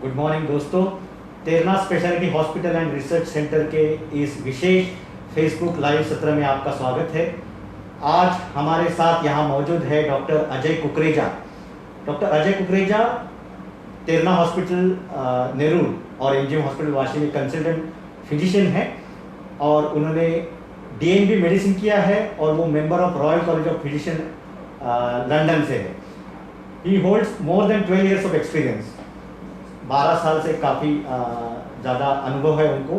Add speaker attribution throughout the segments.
Speaker 1: Good morning दोस्तों। Terna speciality hospital and research centre के इस विशेष फेसबुक लाइव सत्र में आपका स्वागत है। आज हमारे साथ यहाँ मौजूद है doctor Ajay Kukreja. Doctor Ajay Kukreja Terna hospital Nehru और एमजीएम हॉस्पिटल वाशी में कंसल्टेंट फिजिशियन है और उन्होंने डीएनबी मेडिसिन किया है और वो member of royal college of physician London से है। ही holds more than 12 years of experience. 12 साल से काफ़ी ज़्यादा अनुभव है उनको।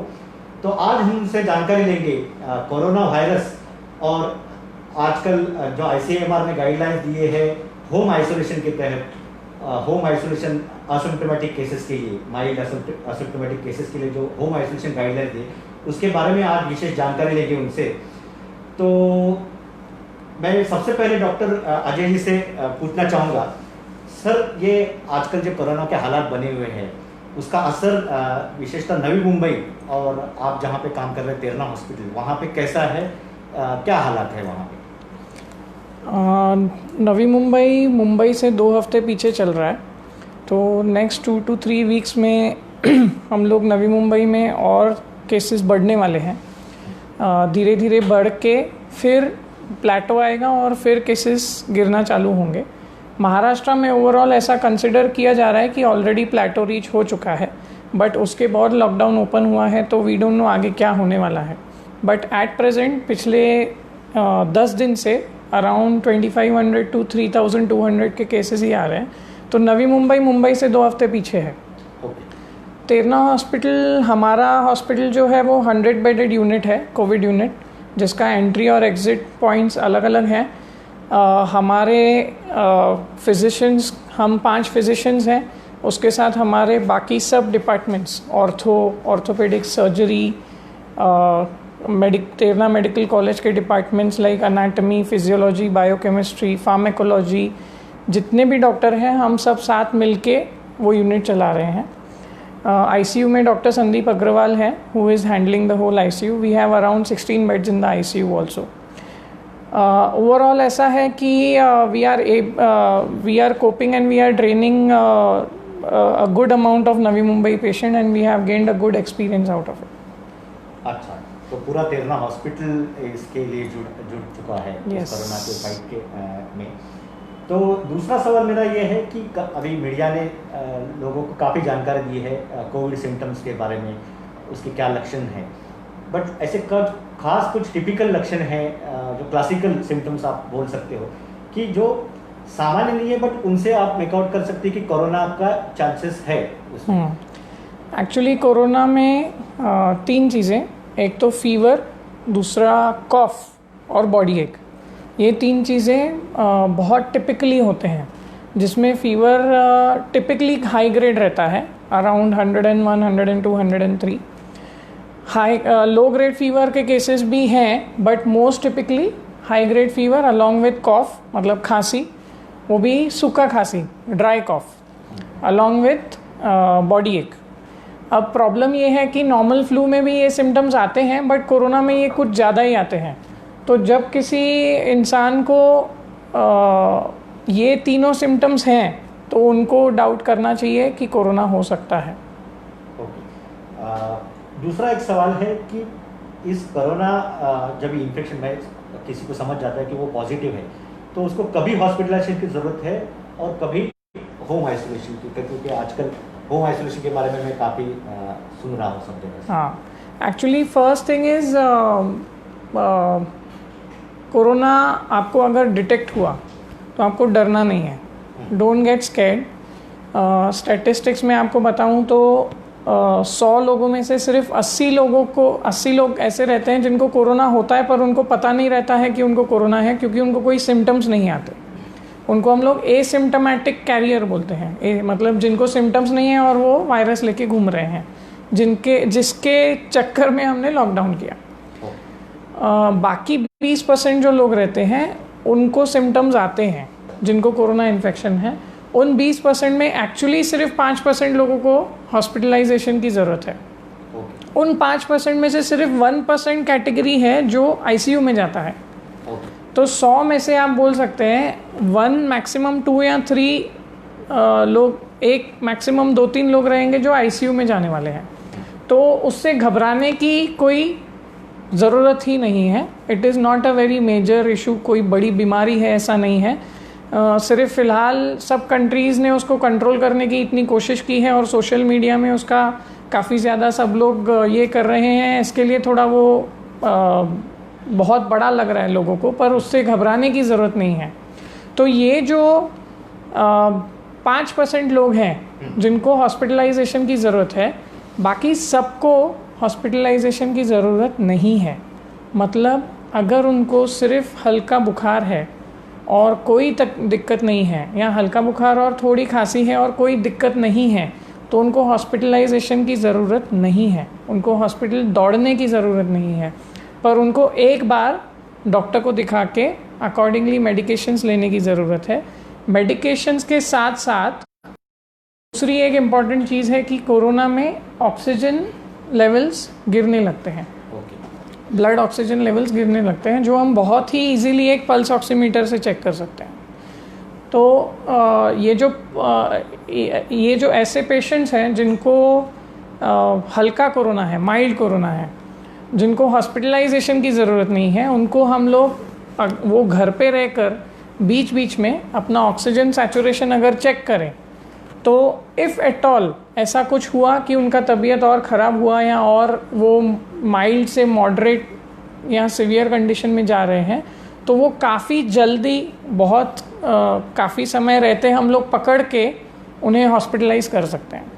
Speaker 1: तो आज हम उनसे जानकारी लेंगे कोरोना वायरस और आजकल जो आईसीएमआर ने गाइडलाइंस दिए हैं होम आइसोलेशन के तहत, होम आइसोलेशन असिम्प्टोमेटिक केसेस के लिए, माइल्ड असिम्प्टोमेटिक केसेस के लिए जो होम आइसोलेशन गाइडलाइंस दिए उसके बारे में आज विशेष जानकारी लेंगे उनसे। तो मैं सबसे पहले डॉक्टर अजय जी से पूछना चाहूँगा, सर ये आजकल जो कोरोना के हालात बने हुए हैं उसका असर विशेषतः नवी मुंबई और आप जहाँ पे काम कर रहे हैं तेरना हॉस्पिटल, वहाँ पे कैसा है, क्या हालात है वहाँ पे?
Speaker 2: नवी मुंबई से 2 हफ्ते पीछे चल रहा है। तो नेक्स्ट 2 to 3 वीक्स में हम लोग नवी मुंबई में और केसेस बढ़ने वाले हैं। धीरे धीरे बढ़ के फिर प्लेटो आएगा और फिर केसेस गिरना चालू होंगे। महाराष्ट्र में ओवरऑल ऐसा कंसिडर किया जा रहा है कि ऑलरेडी प्लेटो रीच हो चुका है, बट उसके बाद लॉकडाउन ओपन हुआ है तो वी डोंट नो आगे क्या होने वाला है। बट एट प्रेजेंट पिछले 10 दिन से अराउंड 2500 to 3200 के केसेस ही आ रहे हैं। तो नवी मुंबई से 2 हफ्ते पीछे है। तेरना हॉस्पिटल, हमारा हॉस्पिटल जो है वो 100 बेडेड यूनिट है, कोविड यूनिट, जिसका एंट्री और एग्ज़िट पॉइंट्स अलग अलग हैं। हमारे फिजिशियंस, हम 5 फिजिशियंस हैं, उसके साथ हमारे बाकी सब departments, orthopaedic, surgery, Terna medical college के departments like anatomy, physiology, biochemistry, pharmacology, जितने भी डॉक्टर हैं हम सब साथ मिलके वो यूनिट चला रहे हैं। आईसीयू में डॉक्टर संदीप अग्रवाल हैं, who is handling the whole ICU. We have around 16 beds in the ICU also. Overall ऐसा है कि we are coping and we are training a good amount of Navi Mumbai patient and we have gained a good experience out of it.
Speaker 1: अच्छा, तो पूरा तेरना hospital इसके लिए जुड़ चुका है
Speaker 2: Yes.
Speaker 1: कोरोना के फाइट के में। तो दूसरा सवाल मेरा ये है कि अभी मीडिया ने लोगों को काफ़ी जानकारी दी है कोविड सिम्टम्स के बारे में, उसके क्या लक्षण हैं, बट ऐसे खास कुछ टिपिकल लक्षण हैं जो क्लासिकल सिम्टम्स आप बोल सकते हो कि जो सामान्य नहीं है बट उनसे आप मेकआउट कर सकते हैं कि कोरोना का चांसेस है उसमें?
Speaker 2: एक्चुअली कोरोना में 3 चीज़ें, एक तो फीवर, दूसरा कॉफ और बॉडी एक। ये 3 चीज़ें बहुत टिपिकली होते हैं, जिसमें फीवर टिपिकली हाई ग्रेड रहता है, अराउंड 101, 102, 103। लो ग्रेड फीवर के केसेस भी हैं, but most typically high grade fever along with cough, मतलब खांसी, वो भी सूखा खांसी, dry cough, along with body ache. अब प्रॉब्लम ये है कि नॉर्मल फ्लू में भी ये सिम्टम्स आते हैं, बट कोरोना में ये कुछ ज़्यादा ही आते हैं। तो जब किसी इंसान को ये तीनों सिम्टम्स हैं तो उनको डाउट करना चाहिए कि कोरोना हो सकता है।
Speaker 1: दूसरा एक सवाल है कि इस कोरोना जब इन्फेक्शन में किसी को समझ जाता है कि वो पॉजिटिव है तो उसको कभी हॉस्पिटलाइजेशन की ज़रूरत है और कभी होम आइसोलेशन की, क्योंकि आजकल होम आइसोलेशन के बारे में मैं काफ़ी सुन रहा हूँ सब जगह।
Speaker 2: हाँ, actually first thing is corona आपको अगर डिटेक्ट हुआ तो आपको डरना नहीं है, डोंट गेट स्कैर्ड। स्टैटिस्टिक्स में आपको बताऊं तो 100 लोगों में से सिर्फ 80 लोग ऐसे रहते हैं जिनको कोरोना होता है पर उनको पता नहीं रहता है कि उनको कोरोना है, क्योंकि उनको कोई सिम्टम्स नहीं आते। उनको हम लोग एसिम्टोमेटिक कैरियर बोलते हैं, मतलब जिनको सिम्टम्स नहीं है और वो वायरस लेके घूम रहे हैं, जिसके चक्कर में हमने लॉकडाउन किया। बाकी 20% जो लोग रहते हैं उनको सिम्टम्स आते हैं, जिनको कोरोना इन्फेक्शन है। उन 20% में एक्चुअली सिर्फ 5% लोगों को हॉस्पिटलाइजेशन की ज़रूरत है। उन 5% में से सिर्फ 1% कैटेगरी है जो आईसीयू में जाता है। तो 100 में से आप बोल सकते हैं 1 मैक्सिमम 2 या 3 लोग एक मैक्सिमम 2-3 लोग रहेंगे जो आईसीयू में जाने वाले हैं। तो उससे घबराने की कोई ज़रूरत ही नहीं है। It is not a very major issue, कोई बड़ी बीमारी है ऐसा नहीं है। सिर्फ फ़िलहाल सब कंट्रीज़ ने उसको कंट्रोल करने की इतनी कोशिश की है और सोशल मीडिया में उसका काफ़ी ज़्यादा सब लोग ये कर रहे हैं, इसके लिए थोड़ा वो बहुत बड़ा लग रहा है लोगों को, पर उससे घबराने की ज़रूरत नहीं है। तो ये जो 5% लोग हैं जिनको हॉस्पिटलाइजेशन की ज़रूरत है, बाकी सबको हॉस्पिटलाइजेशन की ज़रूरत नहीं है। मतलब अगर उनको सिर्फ हल्का बुखार है और कोई दिक्कत नहीं है, या हल्का बुखार और थोड़ी खांसी है और कोई दिक्कत नहीं है, तो उनको हॉस्पिटलाइजेशन की ज़रूरत नहीं है, उनको हॉस्पिटल दौड़ने की ज़रूरत नहीं है। पर उनको एक बार डॉक्टर को दिखा के अकॉर्डिंगली मेडिकेशंस लेने की ज़रूरत है। मेडिकेशंस के साथ साथ दूसरी एक इम्पॉर्टेंट चीज़ है कि कोरोना में ऑक्सीजन लेवल्स गिरने लगते हैं, ब्लड ऑक्सीजन लेवल्स गिरने लगते हैं, जो हम बहुत ही इजीली एक पल्स ऑक्सीमीटर से चेक कर सकते हैं। तो ये जो ऐसे पेशेंट्स हैं जिनको हल्का कोरोना है, माइल्ड कोरोना है, जिनको हॉस्पिटलाइजेशन की ज़रूरत नहीं है, उनको हम लोग वो घर पे रहकर बीच बीच में अपना ऑक्सीजन सैचुरेशन अगर चेक करें, तो इफ़ एट ऑल ऐसा कुछ हुआ कि उनका तबीयत और ख़राब हुआ या और वो माइल्ड से मॉडरेट या सीवियर कंडीशन में जा रहे हैं, तो वो काफ़ी जल्दी बहुत काफ़ी समय रहते हम लोग पकड़ के उन्हें हॉस्पिटलाइज कर सकते हैं।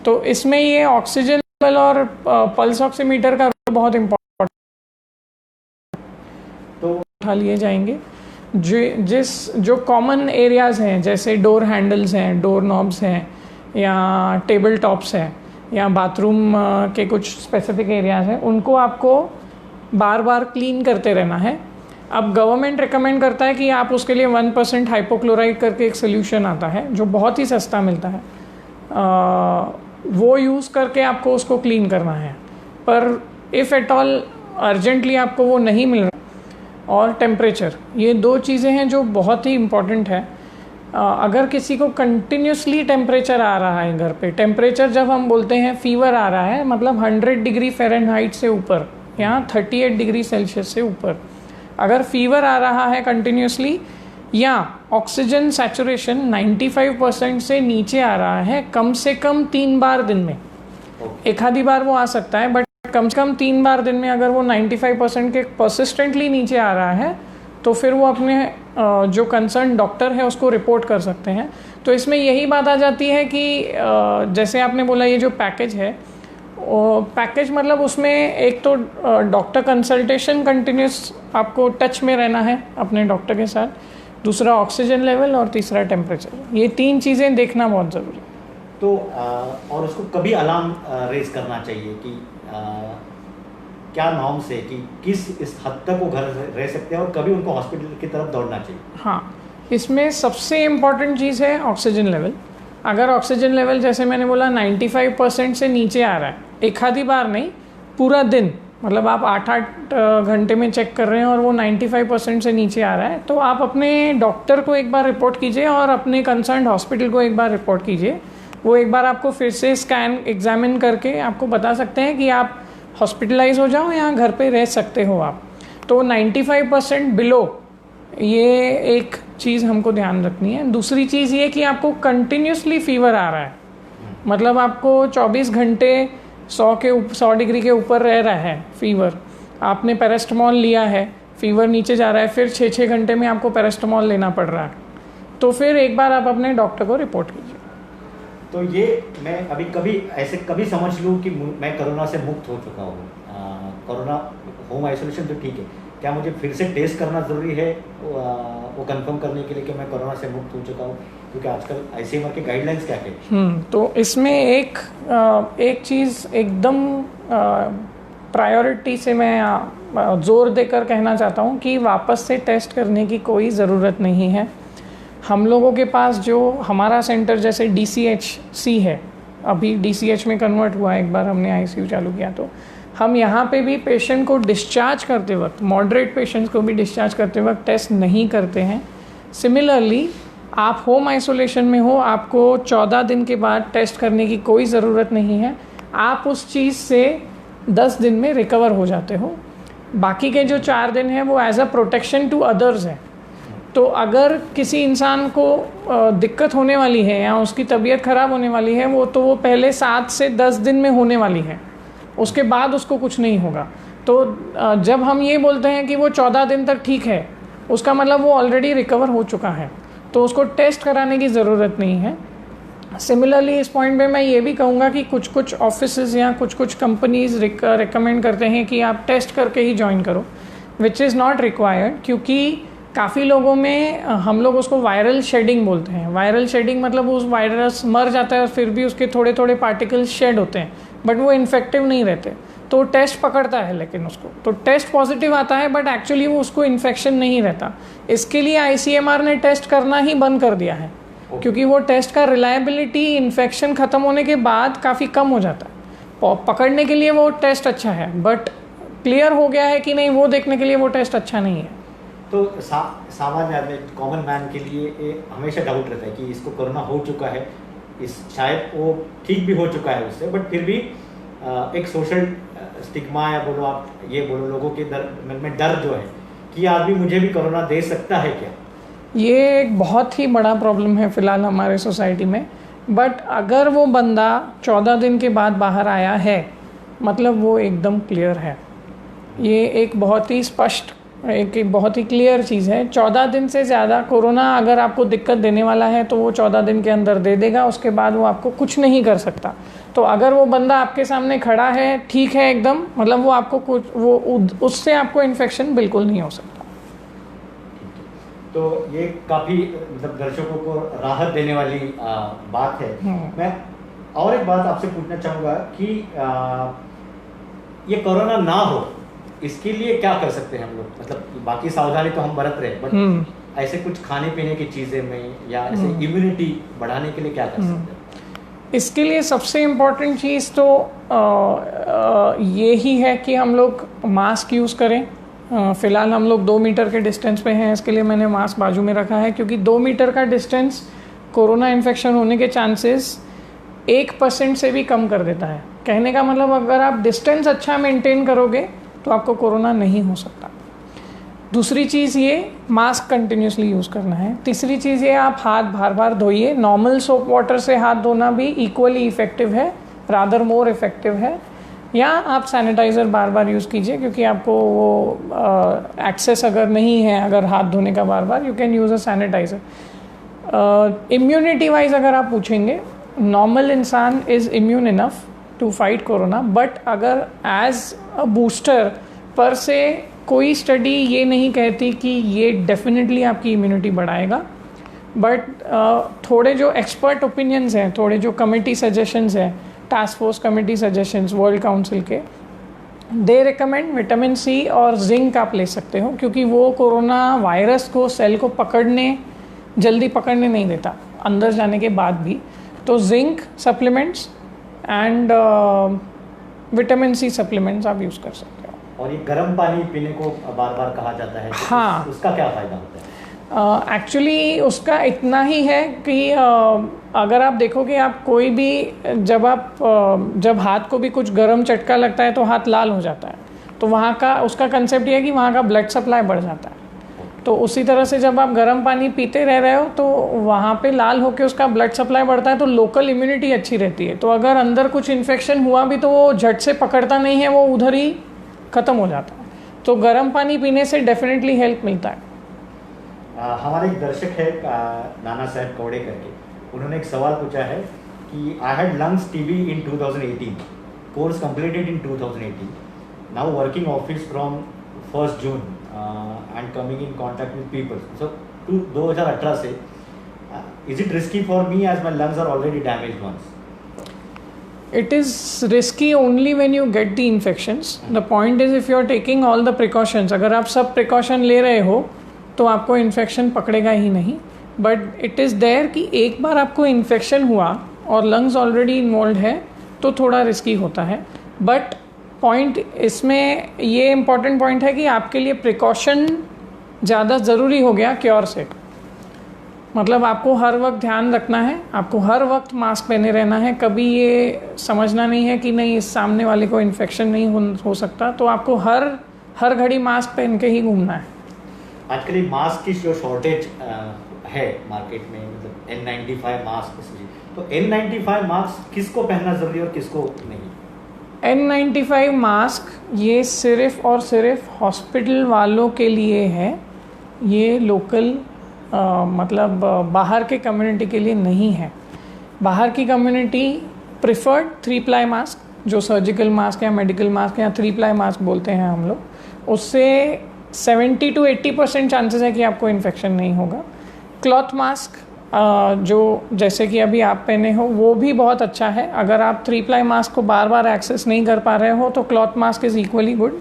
Speaker 2: तो इसमें ये ऑक्सीजन लेवल और पल्स ऑक्सीमीटर का बहुत इम्पोर्टेंट तो उठा लिए जाएंगे। जो कॉमन एरियाज़ हैं, जैसे डोर हैंडल्स हैं, डोर नॉब्स हैं, या टेबल टॉप्स हैं, या बाथरूम के कुछ स्पेसिफिक एरियाज़ हैं, उनको आपको बार बार क्लीन करते रहना है। अब गवर्नमेंट रिकमेंड करता है कि आप उसके लिए 1% हाइपोक्लोराइड करके एक सोल्यूशन आता है जो बहुत ही सस्ता मिलता है, वो यूज़ करके आपको उसको क्लीन करना है। पर इफ़ एट ऑल अर्जेंटली आपको वो नहीं मिल रहा, और टेम्परेचर, ये दो चीज़ें हैं जो बहुत ही इम्पॉर्टेंट है। अगर किसी को कंटिन्यूसली टेम्परेचर आ रहा है घर पे, टेम्परेचर जब हम बोलते हैं फीवर आ रहा है, मतलब 100 डिग्री फ़ारेनहाइट से ऊपर या 38 डिग्री सेल्सियस से ऊपर अगर फीवर आ रहा है कंटिन्यूसली, या ऑक्सीजन सैचुरेशन 95% से नीचे आ रहा है कम से कम 3 बार दिन में, एक आधी बार वो आ सकता है, बट कम से कम 3 बार दिन में अगर वो 95% के परसिस्टेंटली नीचे आ रहा है, तो फिर वो अपने जो कंसर्न डॉक्टर है उसको रिपोर्ट कर सकते हैं। तो इसमें यही बात आ जाती है कि जैसे आपने बोला ये जो पैकेज है, पैकेज मतलब उसमें एक तो डॉक्टर कंसल्टेशन कंटिन्यूस आपको टच में रहना है अपने डॉक्टर के साथ, दूसरा ऑक्सीजन लेवल और तीसरा टेम्परेचर, ये 3 चीज़ें देखना बहुत ज़रूरी है।
Speaker 1: तो और उसको कभी अलार्म रेज करना चाहिए कि क्या नॉर्म से कि किस इस हद तक वो घर रह सकते हैं और कभी उनको हॉस्पिटल की तरफ दौड़ना चाहिए? हाँ,
Speaker 2: इसमें सबसे इम्पॉर्टेंट चीज़ है ऑक्सीजन लेवल। अगर ऑक्सीजन लेवल जैसे मैंने बोला 95% से नीचे आ रहा है, एक आधी बार नहीं, पूरा दिन, मतलब आप 8-8 घंटे में चेक कर रहे हैं और वो 95% से नीचे आ रहा है, तो आप अपने डॉक्टर को एक बार रिपोर्ट कीजिए और अपने कंसर्न हॉस्पिटल को एक बार रिपोर्ट कीजिए। वो एक बार आपको फिर से स्कैन एग्जामिन करके आपको बता सकते हैं कि आप हॉस्पिटलाइज हो जाओ या घर पे रह सकते हो आप। तो 95% बिलो, ये एक चीज़ हमको ध्यान रखनी है। दूसरी चीज़ ये कि आपको कंटिन्यूसली फीवर आ रहा है, मतलब आपको 24 घंटे 100 डिग्री के ऊपर रह रहा है फीवर, आपने पैरास्टामॉल लिया है, फीवर नीचे जा रहा है, फिर 6-6 घंटे में आपको पैरास्टामॉल लेना पड़ रहा है, तो फिर एक बार आप अपने डॉक्टर को रिपोर्ट कीजिए।
Speaker 1: तो ये मैं अभी कभी समझ लूँ कि मैं कोरोना से मुक्त हो चुका हूँ, कोरोना होम आइसोलेशन तो ठीक है, क्या मुझे फिर से टेस्ट करना ज़रूरी है वो कंफर्म करने के लिए कि मैं कोरोना से मुक्त हो चुका हूँ? क्योंकि आजकल आईसीएमआर के गाइडलाइंस क्या है?
Speaker 2: तो इसमें एक चीज़ एकदम प्रायोरिटी से मैं ज़ोर देकर कहना चाहता हूँ कि वापस से टेस्ट करने की कोई ज़रूरत नहीं है। हम लोगों के पास जो हमारा सेंटर जैसे DCHC है, अभी DCH में कन्वर्ट हुआ, एक बार हमने ICU चालू किया, तो हम यहाँ पे भी पेशेंट को डिस्चार्ज करते वक्त, मॉडरेट पेशेंट्स को भी डिस्चार्ज करते वक्त टेस्ट नहीं करते हैं। सिमिलरली आप होम आइसोलेशन में हो, आपको 14 दिन के बाद टेस्ट करने की कोई ज़रूरत नहीं है। आप उस चीज़ से 10 दिन में रिकवर हो जाते हो। बाकी के जो 4 दिन हैं वो as a protection to others है। तो अगर किसी इंसान को दिक्कत होने वाली है या उसकी तबीयत ख़राब होने वाली है, वो पहले 7 से 10 दिन में होने वाली है, उसके बाद उसको कुछ नहीं होगा। तो जब हम ये बोलते हैं कि वो 14 दिन तक ठीक है, उसका मतलब वो ऑलरेडी रिकवर हो चुका है, तो उसको टेस्ट कराने की ज़रूरत नहीं है। सिमिलरली इस पॉइंट पे मैं ये भी कहूँगा कि कुछ कुछ ऑफिसेज या कुछ कुछ कंपनीज़ रिकमेंड करते हैं कि आप टेस्ट करके ही ज्वाइन करो, विच इज़ नॉट रिक्वायर्ड, क्योंकि काफ़ी लोगों में हम लोग उसको वायरल शेडिंग बोलते हैं। वायरल शेडिंग मतलब उस वायरस मर जाता है और फिर भी उसके थोड़े थोड़े पार्टिकल्स शेड होते हैं, बट वो इन्फेक्टिव नहीं रहते। तो टेस्ट पकड़ता है, लेकिन उसको तो टेस्ट पॉजिटिव आता है, बट एक्चुअली वो उसको इन्फेक्शन नहीं रहता। इसके लिए ICMR ने टेस्ट करना ही बंद कर दिया है, क्योंकि वो टेस्ट का रिलायबिलिटी इन्फेक्शन ख़त्म होने के बाद काफ़ी कम हो जाता है। पकड़ने के लिए वो टेस्ट अच्छा है, बट क्लियर हो गया है कि नहीं, वो देखने के लिए वो टेस्ट अच्छा नहीं है।
Speaker 1: तो सामान्य आदमी, कॉमन मैन के लिए हमेशा डाउट रहता है कि इसको कोरोना हो चुका है, शायद वो ठीक भी हो चुका है उससे, बट फिर भी एक सोशल स्टिग्मा या बोलो, आप ये बोलो, लोगों के मन में डर जो है कि आदमी मुझे भी कोरोना दे सकता है क्या।
Speaker 2: ये एक बहुत ही बड़ा प्रॉब्लम है फ़िलहाल हमारे सोसाइटी में। बट अगर वो बंदा 14 दिन के बाद बाहर आया है, मतलब वो एकदम क्लियर है। ये एक बहुत ही स्पष्ट, एक बहुत ही क्लियर चीज़ है। 14 दिन से ज़्यादा कोरोना अगर आपको दिक्कत देने वाला है तो वो 14 दिन के अंदर दे देगा, उसके बाद वो आपको कुछ नहीं कर सकता। तो अगर वो बंदा आपके सामने खड़ा है, ठीक है एकदम, मतलब वो आपको कुछ, वो उससे आपको इन्फेक्शन बिल्कुल नहीं हो सकता।
Speaker 1: तो ये काफ़ी मतलब दर्शकों को राहत देने वाली बात है। मैं और एक बात आपसे पूछना चाहूँगा कि ये कोरोना ना हो, इसके लिए क्या कर सकते हैं हम लोग? मतलब बाकी सावधानी तो हम बरत रहे हैं, बट ऐसे कुछ खाने पीने की चीज़ें में या ऐसे इम्यूनिटी बढ़ाने के लिए क्या कर सकते हैं?
Speaker 2: इसके लिए सबसे इम्पोर्टेंट चीज़ तो ये ही है कि हम लोग मास्क यूज़ करें। फ़िलहाल हम लोग 2 मीटर के डिस्टेंस पे हैं, इसके लिए मैंने मास्क बाजू में रखा है, क्योंकि 2 मीटर का डिस्टेंस कोरोना इन्फेक्शन होने के चांसेस 1% से भी कम कर देता है। कहने का मतलब, अगर आप डिस्टेंस अच्छा मेंटेन करोगे तो आपको कोरोना नहीं हो सकता। दूसरी चीज़ ये, मास्क कंटिन्यूसली यूज़ करना है। तीसरी चीज़ ये, आप हाथ बार बार धोइए। नॉर्मल सोप वाटर से हाथ धोना भी इक्वली इफ़ेक्टिव है, रादर मोर इफ़ेक्टिव है। या आप सैनिटाइज़र बार बार यूज़ कीजिए, क्योंकि आपको वो एक्सेस अगर नहीं है, अगर हाथ धोने का बार बार, you can use a sanitiser. Immunity wise अगर आप पूछेंगे, नॉर्मल इंसान is immune enough to fight corona, but अगर as a booster per se कोई स्टडी ये नहीं कहती कि ये डेफिनेटली आपकी इम्यूनिटी बढ़ाएगा। बट थोड़े जो एक्सपर्ट ओपिनियंस हैं, थोड़े जो कमेटी सजेशंस हैं, task force committee suggestions world council के, दे रिकमेंड विटामिन सी और जिंक आप ले सकते हो, क्योंकि वो कोरोना वायरस को, सेल को जल्दी पकड़ने नहीं देता अंदर जाने के बाद भी। तो zinc supplements and vitamin C supplements आप यूज़ कर सकते हो।
Speaker 1: और ये गर्म पानी पीने को बार बार कहा जाता है, तो
Speaker 2: हाँ,
Speaker 1: उसका क्या फ़ायदा होता है?
Speaker 2: एक्चुअली उसका इतना ही है कि अगर आप देखोगे, आप कोई भी, जब हाथ को भी कुछ गर्म चटका लगता है तो हाथ लाल हो जाता है, तो वहाँ का उसका कंसेप्ट ये है कि वहाँ का ब्लड सप्लाई बढ़ जाता है। तो उसी तरह से जब आप गर्म पानी पीते रह रहे हो तो वहाँ पे लाल होकर उसका ब्लड सप्लाई बढ़ता है, तो लोकल इम्यूनिटी अच्छी रहती है। तो अगर अंदर कुछ इन्फेक्शन हुआ भी तो वो झट से पकड़ता नहीं है, वो उधर ही ख़त्म हो जाता है। तो गर्म पानी पीने से डेफिनेटली हेल्प मिलता है।
Speaker 1: हमारे एक दर्शक है नाना साहब कौड़े करके, उन्होंने एक सवाल पूछा है कि I had lungs TB in 2018, course completed in 2018, now working office from 1 June and coming in contact with people, so 2018 से is it risky for me as my lungs are already damaged once?
Speaker 2: It is risky only when you get the infections. The point is, if you are taking all the precautions, अगर आप सब precaution ले रहे हो तो आपको infection पकड़ेगा ही नहीं। बट इट इज़ देयर कि एक बार आपको इन्फेक्शन हुआ और लंग्स ऑलरेडी इन्वॉल्व है तो थोड़ा रिस्की होता है। बट पॉइंट इसमें ये इम्पॉर्टेंट पॉइंट है कि आपके लिए प्रिकॉशन ज़्यादा ज़रूरी हो गया क्योर से। मतलब आपको हर वक्त ध्यान रखना है, आपको हर वक्त मास्क पहने रहना है। कभी ये समझना नहीं है कि नहीं इस सामने वाले को इन्फेक्शन नहीं हो सकता, तो आपको हर घड़ी मास्क पहन के ही घूमना है।
Speaker 1: आजकल ये मास्क की जो शॉर्टेज है मार्केट में, मतलब N95 मास्क, तो N95 मास्क किसको पहनना जरूरी है और किसको नहीं?
Speaker 2: N95 मास्क ये सिर्फ और सिर्फ हॉस्पिटल वालों के लिए है, ये लोकल मतलब बाहर के कम्युनिटी के लिए नहीं है। बाहर की कम्युनिटी प्रिफर्ड 3 प्लाई मास्क, जो सर्जिकल मास्क या मेडिकल मास्क या 3 प्लाई मास्क बोलते हैं हम लोग, उससे 70 to 80% चांसेस है कि आपको इन्फेक्शन नहीं होगा। क्लॉथ मास्क जो जैसे कि अभी आप पहने हो वो भी बहुत अच्छा है। अगर आप 3 प्लाई मास्क को बार बार एक्सेस नहीं कर पा रहे हो तो cloth mask is equally good.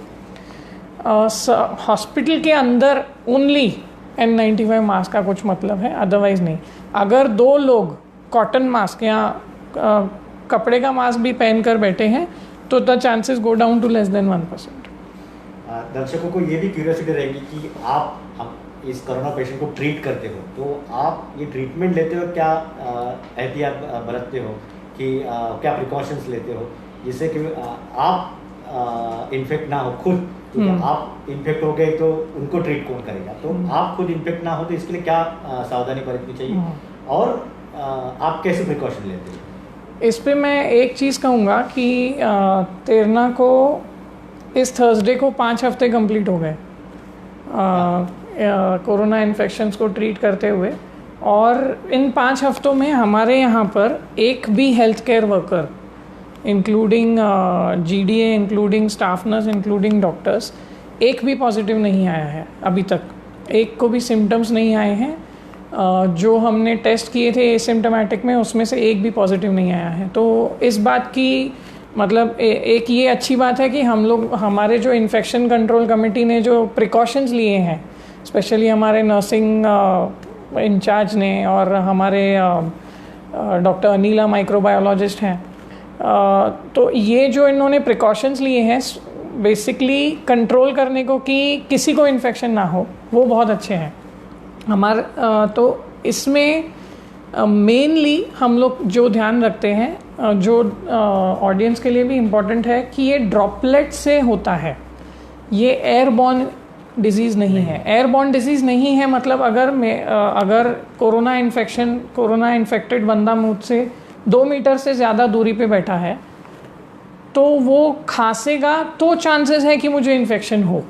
Speaker 2: Hospital के अंदर ओनली N95 मास्क का कुछ मतलब है, अदरवाइज़ नहीं। अगर 2 लोग कॉटन मास्क या कपड़े का मास्क भी पहन कर बैठे हैं तो the chances go down to less than 1%।
Speaker 1: दर्शकों को ये भी क्यूरियोसिटी रहेगी कि आप हम इस कोरोना पेशेंट को ट्रीट करते हो, तो आप ये ट्रीटमेंट लेते हो, क्या एहतियात बरतते हो कि क्या प्रिकॉशंस लेते हो जिससे कि आप इन्फेक्ट ना हो खुद? क्योंकि आप इन्फेक्ट हो गए तो उनको ट्रीट कौन करेगा, तो आप खुद इन्फेक्ट ना हो तो इसके लिए क्या सावधानी बरतनी चाहिए और आप कैसे प्रिकॉशन लेते हो?
Speaker 2: इस पे मैं एक चीज़ कहूँगा कि तेरना को इस थर्सडे को 5 हफ्ते कंप्लीट हो गए कोरोना इन्फेक्शंस को ट्रीट करते हुए, और इन 5 हफ्तों में हमारे यहाँ पर एक भी health care worker including GDA, including staff nurse, including doctors, एक भी पॉजिटिव नहीं आया है अभी तक। एक को भी सिम्टम्स नहीं आए हैं। जो हमने टेस्ट किए थे एसिम्टोमेटिक में उसमें से एक भी पॉजिटिव नहीं आया है। तो इस बात की मतलब एक ये अच्छी बात है कि हम लोग, हमारे जो इन्फेक्शन कंट्रोल कमेटी ने जो प्रिकॉशंस लिए हैं, स्पेशली हमारे नर्सिंग इंचार्ज ने और हमारे डॉक्टर अनिला माइक्रोबायोलॉजिस्ट हैं, तो ये जो इन्होंने प्रिकॉशंस लिए हैं बेसिकली कंट्रोल करने को कि किसी को इन्फेक्शन ना हो, वो बहुत अच्छे हैं हमारे। तो इसमें मेनली हम लोग जो ध्यान रखते हैं, जो ऑडियंस के लिए भी इम्पॉर्टेंट है, कि ये ड्रॉपलेट से होता है, ये एयरबॉर्न डिजीज़ नहीं है। एयरबॉर्न डिजीज़ नहीं है मतलब अगर कोरोना इन्फेक्टेड बंदा मुझसे 2 मीटर से ज़्यादा दूरी पे बैठा है तो वो खांसेगा तो चांसेस है कि मुझे इन्फेक्शन हो।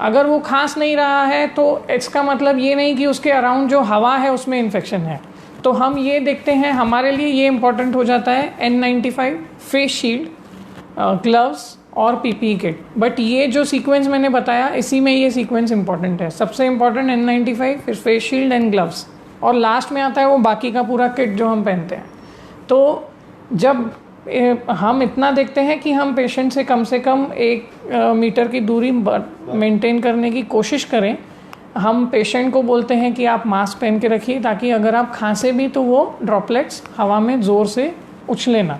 Speaker 2: अगर वो खांस नहीं रहा है तो इसका मतलब ये नहीं कि उसके अराउंड जो हवा है उसमें इन्फेक्शन है। तो हम ये देखते हैं, हमारे लिए ये इम्पॉर्टेंट हो जाता है N95, फेस शील्ड, ग्लव्स और PPE किट। बट ये जो सीक्वेंस मैंने बताया इसी में ये सीक्वेंस इम्पॉर्टेंट है। सबसे इम्पॉर्टेंट N95, फिर फेस शील्ड एंड ग्लव्स, और लास्ट में आता है वो बाकी का पूरा किट जो हम पहनते हैं। तो जब हम इतना देखते हैं कि हम पेशेंट से कम 1 मीटर की दूरी मेंटेन करने की कोशिश करें, हम पेशेंट को बोलते हैं कि आप मास्क पहन के रखिए ताकि अगर आप खांसे भी तो वो ड्रॉपलेट्स हवा में ज़ोर से उछले ना।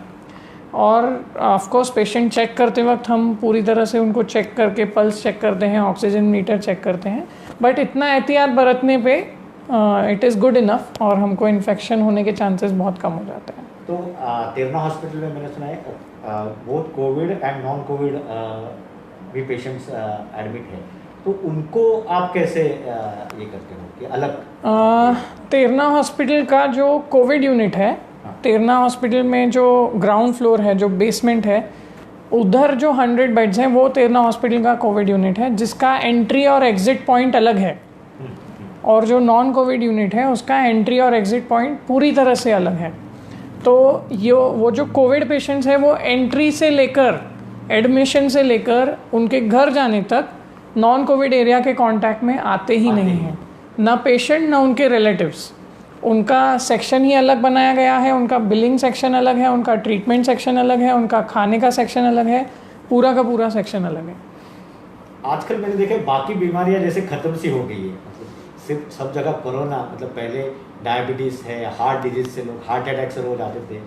Speaker 2: और ऑफ कोर्स पेशेंट चेक करते वक्त हम पूरी तरह से उनको चेक करके पल्स चेक करते हैं, ऑक्सीजन मीटर चेक करते हैं, बट इतना एहतियात बरतने पे इट इज़ गुड इनफ और हमको इन्फेक्शन होने के चांसेस बहुत कम हो जाते हैं।
Speaker 1: तो तेरना हॉस्पिटल में मैंने सुना है both Covid and non Covid भी पेशेंट्स एडमिट हैं, तो उनको आप कैसे ये करते हो कि अलग?
Speaker 2: तेरना हॉस्पिटल का जो कोविड यूनिट है, तेरना हॉस्पिटल में जो ग्राउंड फ्लोर है, जो बेसमेंट है, उधर जो 100 बेड्स हैं वो तेरना हॉस्पिटल का कोविड यूनिट है, जिसका एंट्री और एग्जिट पॉइंट अलग है। और जो नॉन कोविड यूनिट है उसका एंट्री और एग्जिट पॉइंट पूरी तरह से अलग है। तो वो जो कोविड पेशेंट्स हैं वो एंट्री से लेकर एडमिशन से लेकर उनके घर जाने तक नॉन कोविड एरिया के कांटेक्ट में आते ही नहीं हैं, ना पेशेंट ना उनके रिलेटिव्स। उनका सेक्शन ही अलग बनाया गया है, उनका बिलिंग सेक्शन अलग है, उनका ट्रीटमेंट सेक्शन अलग है, उनका खाने का सेक्शन अलग है, पूरा का पूरा सेक्शन अलग है।
Speaker 1: आजकल मैंने देखा बाकी बीमारियां जैसे खत्म सी हो गई है, सिर्फ सब जगह कोरोना, मतलब पहले डायबिटीज़ है, हार्ट डिजीज से लोग हार्ट अटैक से रोज आते थे,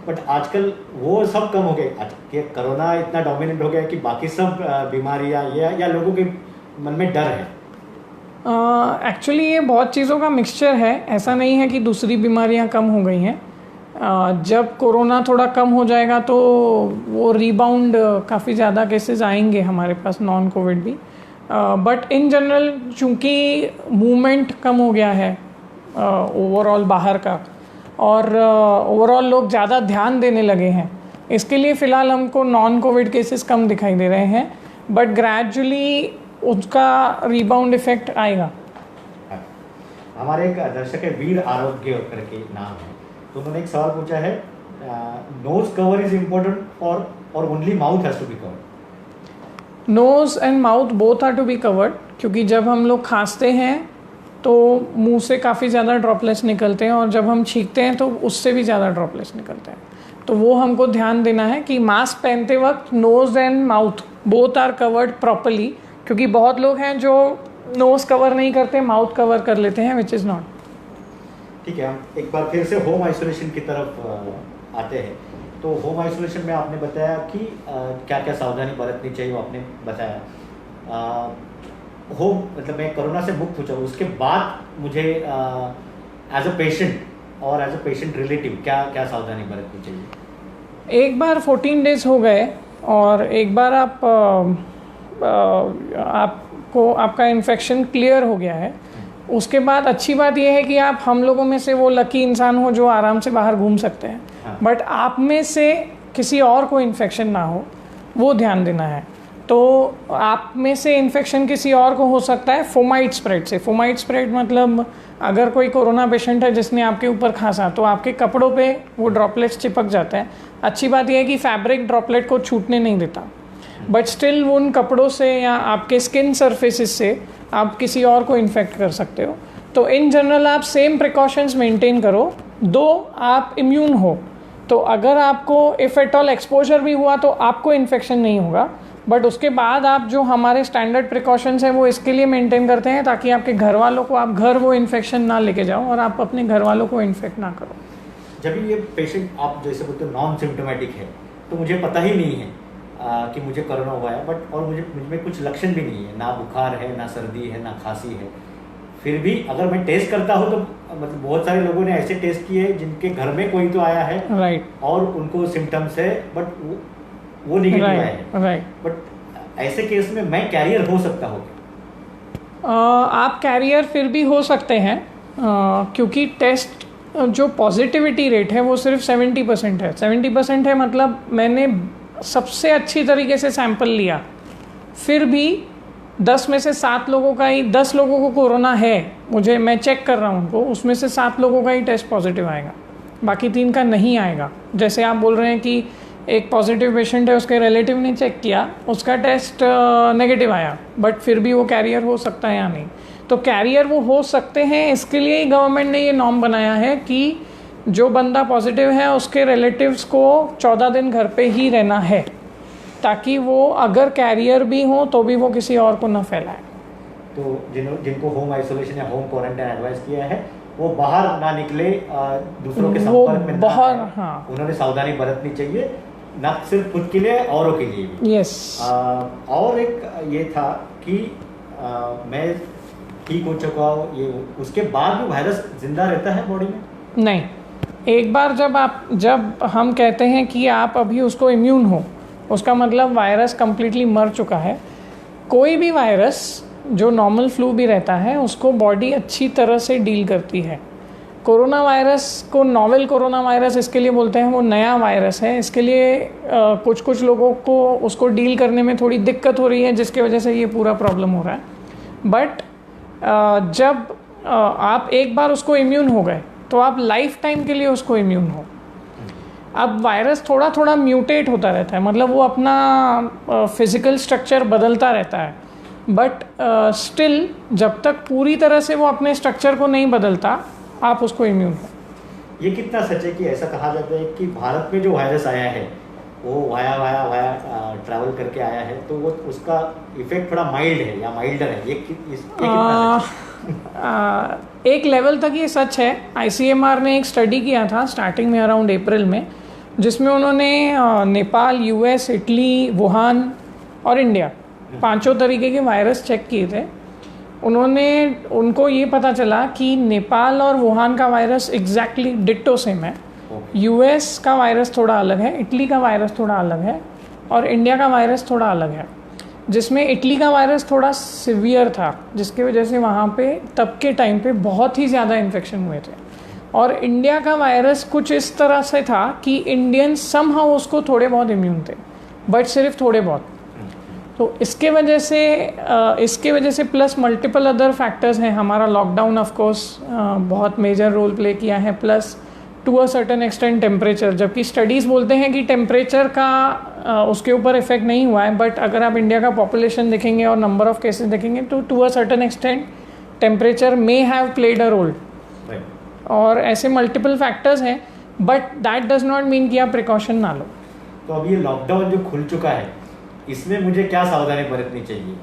Speaker 1: बट आजकल वो सब कम हो गए। कि कोरोना इतना डोमिनेंट हो गया कि बाकी सब बीमारियां या लोगों के मन में डर है।
Speaker 2: एक्चुअली ये बहुत चीज़ों का मिक्सचर है, ऐसा नहीं है कि दूसरी बीमारियां कम हो गई हैं। जब कोरोना थोड़ा कम हो जाएगा तो वो रीबाउंड काफ़ी ज़्यादा केसेस आएंगे हमारे पास, नॉन कोविड भी। बट इन जनरल चूँकि मूवमेंट कम हो गया है ओवरऑल बाहर का, और ओवरऑल लोग ज़्यादा ध्यान देने लगे हैं, इसके लिए फ़िलहाल हमको नॉन कोविड केसेस कम दिखाई दे रहे हैं, बट ग्रेजुअली उसका रीबाउंड इफेक्ट आएगा।
Speaker 1: हमारे एक दर्शक है वीर आरोग्य करके नाम है, तो उन्होंने एक सवाल पूछा है, नोज कवर इज इम्पोर्टेंट और only mouth has to be covered?
Speaker 2: Nose and mouth both are to be covered, क्योंकि जब हम लोग खांसते हैं तो मुंह से काफ़ी ज़्यादा ड्रॉपलेट्स निकलते हैं, और जब हम छींकते हैं तो उससे भी ज़्यादा ड्रॉपलेट्स निकलते हैं। तो वो हमको ध्यान देना है कि मास्क पहनते वक्त nose and mouth both are covered properly, क्योंकि बहुत लोग हैं जो नोज़ कवर नहीं करते, माउथ कवर कर लेते हैं, विच इज़ नॉट।
Speaker 1: ठीक है, हम एक बार फिर से होम आइसोलेशन की तरफ आते हैं। तो होम आइसोलेशन में आपने बताया कि क्या क्या सावधानी बरतनी चाहिए, वो आपने बताया। होम मतलब मैं कोरोना से मुक्त हो जाऊँ, उसके बाद मुझे एज अ पेशेंट और एज अ पेशेंट रिलेटिव क्या क्या सावधानी बरतनी चाहिए?
Speaker 2: एक बार 14 डेज हो गए और एक बार आपको आपका इन्फेक्शन क्लियर हो गया है, उसके बाद अच्छी बात यह है कि आप हम लोगों में से वो लकी इंसान हो जो आराम से बाहर घूम सकते हैं।
Speaker 1: हाँ।
Speaker 2: बट आप में से किसी और को इन्फेक्शन ना हो, वो ध्यान देना है। तो आप में से इन्फेक्शन किसी और को हो सकता है फोमाइट स्प्रेड से। फोमाइट स्प्रेड मतलब अगर कोई कोरोना पेशेंट है जिसने आपके ऊपर खांसा, तो आपके कपड़ों पे वो ड्रॉपलेट्स चिपक जाते हैं। अच्छी बात यह है कि फैब्रिक ड्रॉपलेट को छूटने नहीं देता, बट स्टिल उन कपड़ों से या आपके स्किन सरफेसेस से आप किसी और को इन्फेक्ट कर सकते हो। तो इन जनरल आप सेम प्रिकॉशंस मेंटेन करो, दो आप इम्यून हो। तो अगर आपको इफ़ एट ऑल एक्सपोजर भी हुआ तो आपको इन्फेक्शन नहीं होगा, बट उसके बाद आप जो हमारे स्टैंडर्ड प्रिकॉशंस हैं वो इसके लिए मेंटेन करते हैं ताकि आपके घर वालों को आप घर वो इन्फेक्शन ना लेके जाओ और आप अपने घर वालों को इन्फेक्ट ना करो।
Speaker 1: जब ये पेशेंट आप जैसे बोलते हो नॉन सिम्टोमेटिक है, तो मुझे पता ही नहीं है कि मुझे कोरोना हुआ है, बट और मुझ में कुछ लक्षण भी नहीं है, ना बुखार है, ना सर्दी है, ना खांसी है, फिर भी अगर मैं टेस्ट करता हूँ तो मतलब बहुत सारे लोगों ने ऐसे टेस्ट किए हैं जिनके घर में कोई तो आया है,
Speaker 2: राइट,
Speaker 1: और उनको सिम्टम्स है बट वो निगेटिव आया है,
Speaker 2: राइट।
Speaker 1: बट ऐसे केस में मैं कैरियर हो सकता हूँ?
Speaker 2: आप कैरियर फिर भी हो सकते हैं, क्योंकि टेस्ट जो पॉजिटिविटी रेट है वो सिर्फ 70% है। 70% है मतलब मैंने सबसे अच्छी तरीके से सैंपल लिया, फिर भी 10 में से 7 लोगों का ही, 10 लोगों को कोरोना है, मैं चेक कर रहा हूँ उनको, उसमें से 7 लोगों का ही टेस्ट पॉजिटिव आएगा, बाकी 3 का नहीं आएगा। जैसे आप बोल रहे हैं कि एक पॉजिटिव पेशेंट है, उसके रिलेटिव ने चेक किया, उसका टेस्ट नेगेटिव आया, बट फिर भी वो कैरियर हो सकता है या नहीं। तो कैरियर वो हो सकते हैं, इसके लिए ही गवर्नमेंट ने ये नॉर्म बनाया है कि जो बंदा पॉजिटिव है उसके रिलेटिव्स को 14 दिन घर पे ही रहना है, ताकि वो अगर कैरियर भी हो तो भी वो किसी और को न फैलाए।
Speaker 1: तो जिनको होम आइसोलेशन या होम क्वारंटाइन एडवाइस किया है वो बाहर ना निकले, दूसरों के संपर्क में ना आए।
Speaker 2: हाँ,
Speaker 1: उन्होंने सावधानी बरतनी चाहिए, ना सिर्फ खुद के लिए, औरों के लिए भी।
Speaker 2: यस।
Speaker 1: और एक ये था कि मैं ठीक हो चुका हूँ, ये उसके बाद भी वायरस जिंदा रहता है बॉडी में?
Speaker 2: नहीं, एक बार जब हम कहते हैं कि आप अभी उसको इम्यून हो, उसका मतलब वायरस कम्प्लीटली मर चुका है। कोई भी वायरस जो नॉर्मल फ्लू भी रहता है उसको बॉडी अच्छी तरह से डील करती है। कोरोना वायरस को नोवेल कोरोना वायरस इसके लिए बोलते हैं, वो नया वायरस है, इसके लिए कुछ लोगों को उसको डील करने में थोड़ी दिक्कत हो रही है, जिसकी वजह से ये पूरा प्रॉब्लम हो रहा है। बट जब आप एक बार उसको इम्यून हो गए तो आप लाइफ टाइम के लिए उसको इम्यून हो। अब वायरस थोड़ा थोड़ा म्यूटेट होता रहता है, मतलब वो अपना फिजिकल स्ट्रक्चर बदलता रहता है, बट स्टिल जब तक पूरी तरह से वो अपने स्ट्रक्चर को नहीं बदलता, आप उसको इम्यून हो।
Speaker 1: ये कितना सच है कि ऐसा कहा जाता है कि भारत में जो वायरस आया है वो वाया ट्रैवल करके आया है, तो वो उसका इफेक्ट थोड़ा माइल्ड है या माइल्डर है, ये कितना सच है?
Speaker 2: एक लेवल तक ये सच है। ICMR ने एक स्टडी किया था स्टार्टिंग में अराउंड अप्रैल में, जिसमें उन्होंने नेपाल, US, इटली, वुहान और इंडिया 5 तरीके के वायरस चेक किए थे। उनको ये पता चला कि नेपाल और वुहान का वायरस एग्जैक्टली डिट्टो सेम है। यूएस का वायरस थोड़ा अलग है, इटली का वायरस थोड़ा अलग है और इंडिया का वायरस थोड़ा अलग है, जिसमें इटली का वायरस थोड़ा सिवियर था, जिसकी वजह से वहाँ पे तब के टाइम पे बहुत ही ज़्यादा इन्फेक्शन हुए थे। और इंडिया का वायरस कुछ इस तरह से था कि इंडियंस समहाउ उसको थोड़े बहुत इम्यून थे, बट सिर्फ थोड़े बहुत। तो इसके वजह से प्लस मल्टीपल अदर फैक्टर्स हैं। हमारा लॉकडाउन ऑफ कोर्स बहुत मेजर रोल प्ले किया है, plus to a certain extent temperature, जबकि स्टडीज़ बोलते हैं कि टेम्परेचर का उसके ऊपर इफेक्ट नहीं हुआ है, बट अगर आप इंडिया का पॉपुलेशन देखेंगे और नंबर ऑफ केसेस देखेंगे तो to a certain extent temperature may have played a role. और ऐसे मल्टीपल फैक्टर्स हैं, but that does not mean कि आप प्रिकॉशन ना लो।
Speaker 1: तो अब ये लॉकडाउन जो खुल चुका है, इसमें मुझे क्या सावधानी बरतनी चाहिए?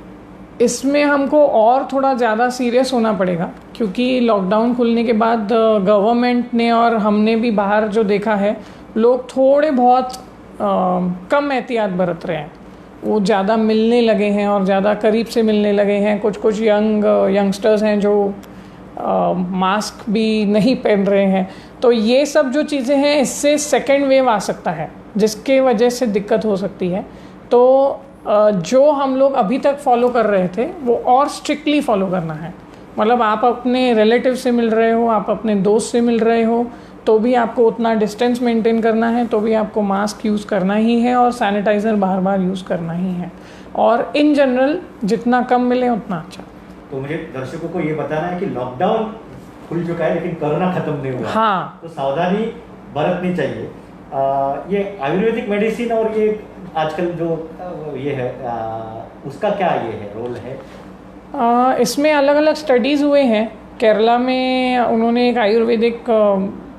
Speaker 2: इसमें हमको और थोड़ा ज़्यादा सीरियस होना पड़ेगा, क्योंकि लॉकडाउन खुलने के बाद गवर्नमेंट ने और हमने भी बाहर जो देखा है, लोग थोड़े बहुत कम एहतियात बरत रहे हैं। वो ज़्यादा मिलने लगे हैं और ज़्यादा करीब से मिलने लगे हैं। कुछ यंगस्टर्स हैं जो मास्क भी नहीं पहन रहे हैं। तो ये सब जो चीज़ें हैं, इससे सेकेंड वेव आ सकता है, जिसके वजह से दिक्कत हो सकती है। तो जो हम लोग अभी तक फॉलो कर रहे थे वो और स्ट्रिक्टली फॉलो करना है। मतलब आप अपने रिलेटिव से मिल रहे हो, आप अपने दोस्त से मिल रहे हो, तो भी आपको उतना डिस्टेंस मेंटेन करना है, तो भी आपको मास्क यूज़ करना ही है और सैनिटाइज़र बार बार यूज़ करना ही है। और इन जनरल जितना कम मिले उतना अच्छा।
Speaker 1: तो मुझे दर्शकों को ये बताना है कि लॉकडाउन खुल चुका है लेकिन कोरोना खत्म नहीं हुआ।
Speaker 2: हाँ,
Speaker 1: तो सावधानी बरतनी चाहिए। ये आयुर्वेदिक मेडिसिन और ये आजकल जो ये है उसका क्या ये है रोल है?
Speaker 2: इसमें अलग अलग स्टडीज़ हुए हैं। केरला में उन्होंने एक आयुर्वेदिक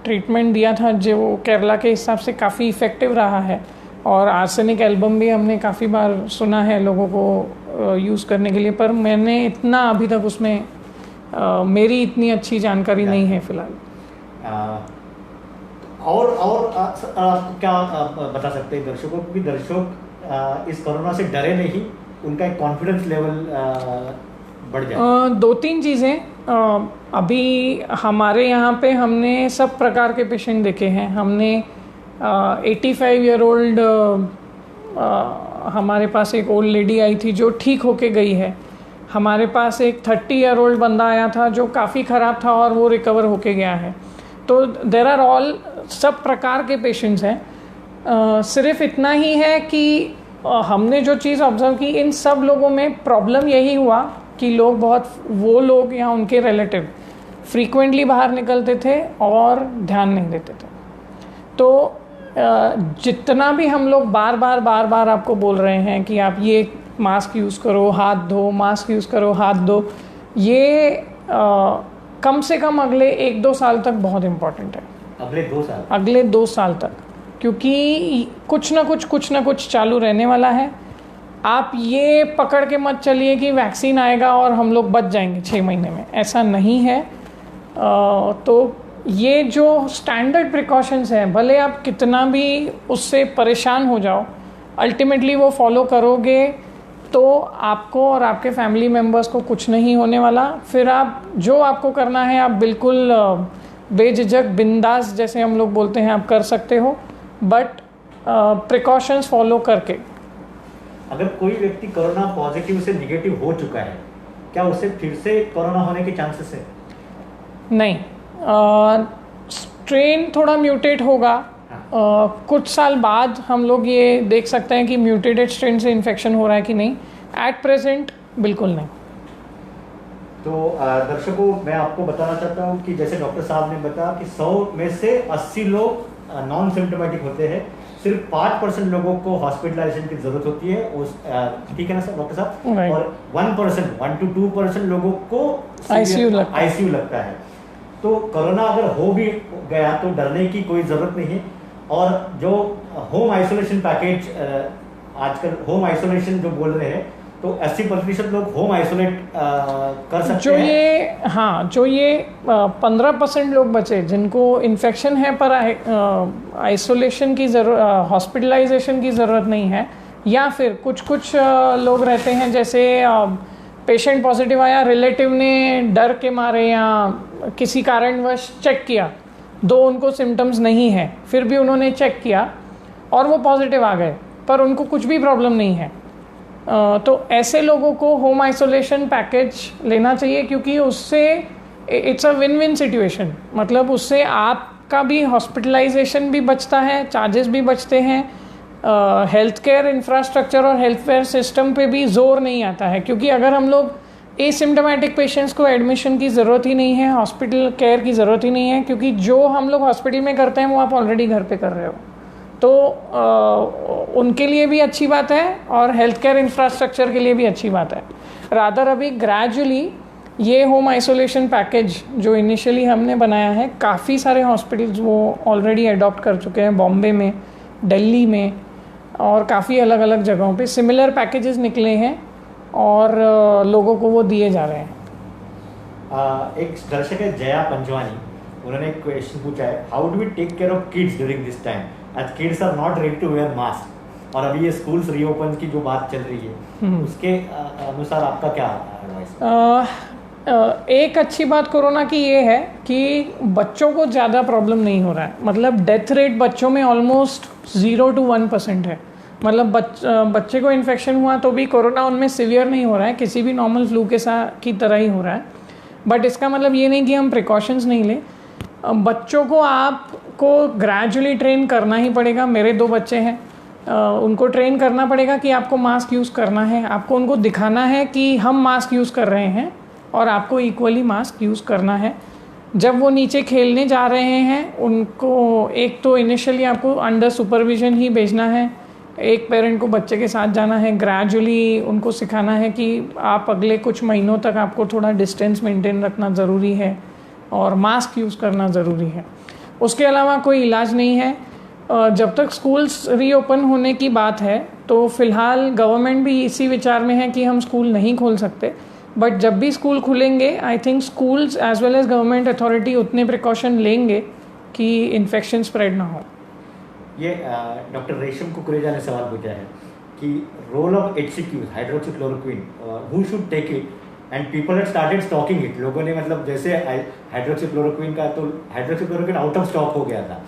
Speaker 2: ट्रीटमेंट दिया था जो केरला के हिसाब से काफ़ी इफ़ेक्टिव रहा है। और आर्सेनिक एल्बम भी हमने काफ़ी बार सुना है लोगों को यूज़ करने के लिए, पर मैंने इतना अभी तक उसमें मेरी इतनी अच्छी जानकारी नहीं है फ़िलहाल।
Speaker 1: और आप क्या बता सकते हैं दर्शकों को कि दर्शक इस कोरोना से डरे नहीं, उनका एक कॉन्फिडेंस लेवल बढ़ जाए?
Speaker 2: दो तीन चीज़ें। अभी हमारे यहाँ पे हमने सब प्रकार के पेशेंट देखे हैं। हमने 85 ईयर ओल्ड हमारे पास एक ओल्ड लेडी आई थी जो ठीक होके गई है। हमारे पास एक 30 ईयर ओल्ड बंदा आया था जो काफ़ी ख़राब था और वो रिकवर होके गया है। तो देर आर ऑल सब प्रकार के पेशेंट्स हैं। सिर्फ इतना ही है कि हमने जो चीज़ ऑब्जर्व की, इन सब लोगों में प्रॉब्लम यही हुआ कि वो लोग या उनके रिलेटिव फ्रीक्वेंटली बाहर निकलते थे और ध्यान नहीं देते थे। तो जितना भी हम लोग बार बार आपको बोल रहे हैं कि आप ये मास्क यूज़ करो, हाथ धो, मास्क यूज़ करो, हाथ धो, ये कम से कम अगले 1-2 साल तक बहुत इम्पॉर्टेंट है। अगले 2 साल तक, क्योंकि कुछ ना कुछ चालू रहने वाला है। आप ये पकड़ के मत चलिए कि वैक्सीन आएगा और हम लोग बच जाएंगे 6 महीने में, ऐसा नहीं है। तो ये जो स्टैंडर्ड प्रिकॉशंस हैं, भले आप कितना भी उससे परेशान हो जाओ, अल्टीमेटली वो फॉलो करोगे तो आपको और आपके फैमिली मेम्बर्स को कुछ नहीं होने वाला। फिर आप जो आपको करना है आप बिल्कुल बेझिझक बिंदास, जैसे हम लोग बोलते हैं, आप कर सकते हो, बट प्रिकॉशंस फॉलो करके।
Speaker 1: अगर कोई व्यक्ति कोरोना पॉजिटिव से निगेटिव हो चुका है, क्या उसे फिर से कोरोना होने के चांसेस है?
Speaker 2: नहीं, स्ट्रेन थोड़ा म्यूटेट होगा। कुछ साल बाद हम लोग ये देख सकते हैं कि म्यूटेटेड स्ट्रेन से इन्फेक्शन हो रहा है कि नहीं। एट प्रेजेंट बिल्कुल नहीं।
Speaker 1: तो दर्शकों, मैं आपको बताना चाहता हूँ कि जैसे डॉक्टर साहब ने बताया कि 100 में से 80 लोग नॉन सिम्टोमेटिक होते हैं। सिर्फ 5% लोगों को हॉस्पिटलाइजेशन की जरूरत होती है, उस ठीक है ना सर डॉक्टर साहब?
Speaker 2: Right.
Speaker 1: और 1 to 2% लोगों को
Speaker 2: ICU
Speaker 1: लगता है। तो कोरोना अगर हो भी गया तो डरने की कोई ज़रूरत नहीं है। और जो होम आइसोलेशन पैकेज, आजकल होम आइसोलेशन जो बोल रहे हैं, तो 80% लोग होम आइसोलेट कर सकते हैं।
Speaker 2: जो ये 15% लोग बचे जिनको इन्फेक्शन है पर आइसोलेशन की हॉस्पिटलाइजेशन की ज़रूरत नहीं है, या फिर कुछ लोग रहते हैं जैसे पेशेंट पॉजिटिव आया, रिलेटिव ने डर के मारे या किसी कारणवश चेक किया, दो उनको सिम्टम्स नहीं है, फिर भी उन्होंने चेक किया और वो पॉजिटिव आ गए पर उनको कुछ भी प्रॉब्लम नहीं है, तो ऐसे लोगों को होम आइसोलेशन पैकेज लेना चाहिए, क्योंकि उससे it's a win win situation. मतलब उससे आपका भी हॉस्पिटलाइजेशन भी बचता है, चार्जेस भी बचते हैं, हेल्थ केयर इंफ्रास्ट्रक्चर और हेल्थ केयर सिस्टम पे भी जोर नहीं आता है, क्योंकि अगर हम लोग एसिम्टोमेटिक पेशेंट्स को एडमिशन की ज़रूरत ही नहीं है, हॉस्पिटल केयर की ज़रूरत ही नहीं है, क्योंकि जो हम लोग हॉस्पिटल में करते हैं वो आप ऑलरेडी घर पे कर रहे हो, तो उनके लिए भी अच्छी बात है और हेल्थ केयर इंफ्रास्ट्रक्चर के लिए भी अच्छी बात है। रादर अभी ग्रेजुअली ये होम आइसोलेशन पैकेज जो इनिशियली हमने बनाया है, काफ़ी सारे हॉस्पिटल्स वो ऑलरेडी अडॉप्ट कर चुके हैं, बॉम्बे में, दिल्ली में और काफ़ी अलग अलग जगहों पे सिमिलर पैकेजेस निकले हैं और लोगों को वो दिए जा रहे हैं।
Speaker 1: एक दर्शक है जया पंजवानी, उन्होंने एक क्वेश्चन पूछा है, how do we take care of kids during this time, as kids are not ready to wear mask, और अभी ये स्कूल्स रीओपन की जो बात चल रही है उसके अनुसार आपका क्या एडवाइस?
Speaker 2: एक अच्छी बात कोरोना की ये है कि बच्चों को ज़्यादा प्रॉब्लम नहीं हो रहा है, मतलब डेथ रेट बच्चों में ऑलमोस्ट 0 to 1% है। मतलब बच्चे को इन्फेक्शन हुआ तो भी कोरोना उनमें सीवियर नहीं हो रहा है, किसी भी नॉर्मल फ्लू के साथ की तरह ही हो रहा है। बट इसका मतलब ये नहीं कि हम प्रिकॉशंस नहीं लें। बच्चों को आपको ग्रेजुअली ट्रेन करना ही पड़ेगा। मेरे 2 बच्चे हैं, उनको ट्रेन करना पड़ेगा कि आपको मास्क यूज़ करना है, आपको उनको दिखाना है कि हम मास्क यूज़ कर रहे हैं और आपको इक्वली मास्क यूज़ करना है। जब वो नीचे खेलने जा रहे हैं उनको एक तो इनिशियली आपको अंडर सुपरविजन ही भेजना है, एक पेरेंट को बच्चे के साथ जाना है, ग्रेजुअली उनको सिखाना है कि आप अगले कुछ महीनों तक आपको थोड़ा डिस्टेंस मेंटेन रखना ज़रूरी है और मास्क यूज़ करना ज़रूरी है। उसके अलावा कोई इलाज नहीं है। जब तक स्कूल्स रीओपन होने की बात है तो फ़िलहाल गवर्नमेंट भी इसी विचार में है कि हम स्कूल नहीं खोल सकते, बट जब भी स्कूल खुलेंगे I think schools as well as government authority उतने प्रिकॉशन लेंगे कि इन्फेक्शन स्प्रेड ना हो।
Speaker 1: ये डॉक्टर रेशम कुकरेजा ने सवाल पूछा है कि role of HCQ hydroxychloroquine, who should take it, and people had started stocking it. लोगों ने मतलब जैसे हाइड्रोक्सीक्लोरोक्विन का, तो हाइड्रोक्सीक्लोरोक्विन आउट ऑफ स्टॉक हो गया था,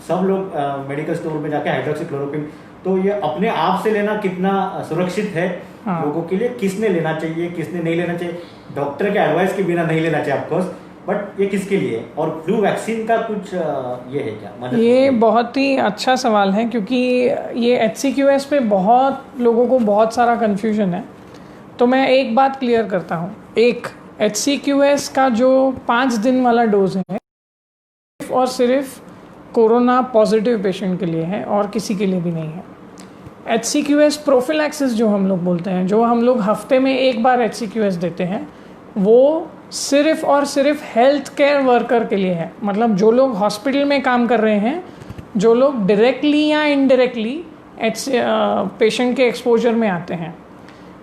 Speaker 1: सब लोग मेडिकल स्टोर में जाके हाइड्रोक्सीक्लोरोक्विन, तो ये अपने आप से लेना कितना सुरक्षित है? हाँ। लोगों के लिए किसने लेना चाहिए, किसने नहीं लेना चाहिए? डॉक्टर के एडवाइस के बिना नहीं लेना चाहिए ऑफकोर्स, बट ये किसके लिए? और फ्लू वैक्सीन का कुछ ये है क्या मदद?
Speaker 2: ये बहुत ही अच्छा सवाल है, क्योंकि ये HCQS पे बहुत लोगों को बहुत सारा कन्फ्यूजन है। तो मैं एक बात क्लियर करता हूँ, एक HCQS का जो 5 दिन वाला डोज है सिर्फ और सिर्फ कोरोना पॉजिटिव पेशेंट के लिए है और किसी के लिए भी नहीं है। HCQS प्रोफिलैक्सिस जो हम लोग बोलते हैं, जो हम लोग हफ्ते में एक बार HCQS देते हैं, वो सिर्फ और सिर्फ हेल्थ केयर वर्कर के लिए है। मतलब जो लोग हॉस्पिटल में काम कर रहे हैं, जो लोग डायरेक्टली या इनडायरेक्टली पेशेंट के एक्सपोजर में आते हैं,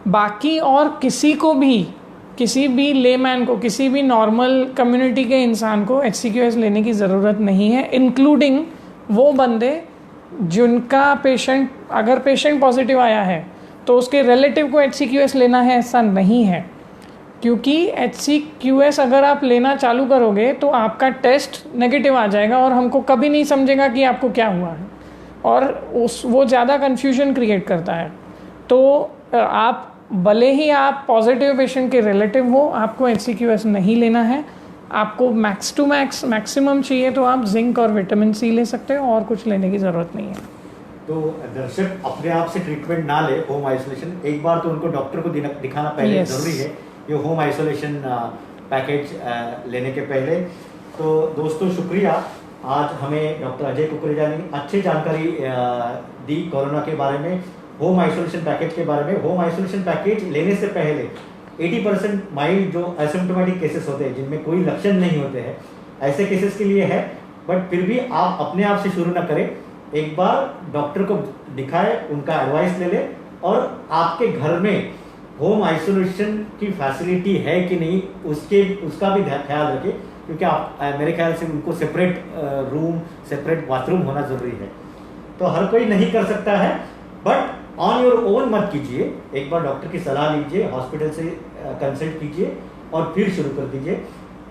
Speaker 2: बाकी और किसी को भी, किसी भी लेमैन को, किसी भी नॉर्मल कम्युनिटी के इंसान को HCQS लेने की ज़रूरत नहीं है, इंक्लूडिंग वो बंदे जिनका पेशेंट, अगर पेशेंट पॉजिटिव आया है तो उसके रिलेटिव को HCQS लेना है, ऐसा नहीं है। क्योंकि HCQS अगर आप लेना चालू करोगे तो आपका टेस्ट नेगेटिव आ जाएगा और हमको कभी नहीं समझेगा कि आपको क्या हुआ है, और वो ज़्यादा कन्फ्यूजन क्रिएट करता है। तो आप भले ही आप पॉजिटिव पेशेंट के रिलेटिव हो, आपको HCQS नहीं लेना है। आपको मैक्स टू मैक्स मैक्सिमम चाहिए तो आप जिंक और विटामिन C ले सकते हो, और कुछ लेने की ज़रूरत नहीं है।
Speaker 1: तो दर्शक अपने आप से ट्रीटमेंट ना ले, होम आइसोलेशन एक बार तो उनको डॉक्टर को दिखाना पहले ज़रूरी है, ये होम आइसोलेशन पैकेज लेने के पहले। तो दोस्तों शुक्रिया, आज हमें डॉक्टर अजय कुकरेजा ने अच्छी जानकारी दी कोरोना के बारे में, होम आइसोलेशन पैकेज के बारे में। होम आइसोलेशन पैकेज लेने से पहले 80% माइल्ड जो एसिम्प्टोमेटिक केसेस होते हैं, जिनमें कोई लक्षण नहीं होते हैं, ऐसे केसेस के लिए है। बट फिर भी आप अपने आप से शुरू ना करें, एक बार डॉक्टर को दिखाए, उनका एडवाइस ले ले, और आपके घर में होम आइसोलेशन की फैसिलिटी है कि नहीं उसका भी ख्याल रखें, क्योंकि आप मेरे ख्याल से उनको सेपरेट रूम, सेपरेट बाथरूम होना ज़रूरी है। तो हर कोई नहीं कर सकता है, बट ऑन योर ओन मत कीजिए, एक बार डॉक्टर की सलाह लीजिए, हॉस्पिटल से कंसल्ट कीजिए और फिर शुरू कर दीजिए।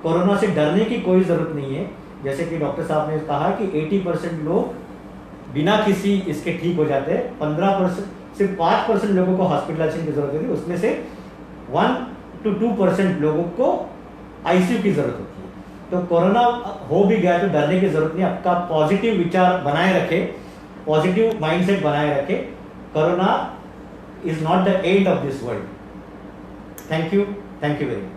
Speaker 1: कोरोना से डरने की कोई ज़रूरत नहीं है। जैसे कि डॉक्टर साहब ने कहा कि 80% लोग बिना किसी इसके ठीक हो जाते हैं, 15% सिर्फ 5% लोगों को हॉस्पिटलाइजेशन की जरूरत होती है, उसमें से 1 to 2% लोगों को आईसीयू की जरूरत होती है। तो कोरोना हो भी गया तो डरने की जरूरत नहीं, आपका पॉजिटिव विचार बनाए रखें, पॉजिटिव माइंडसेट बनाए रखें। Corona is not the end of this world. Thank you very much.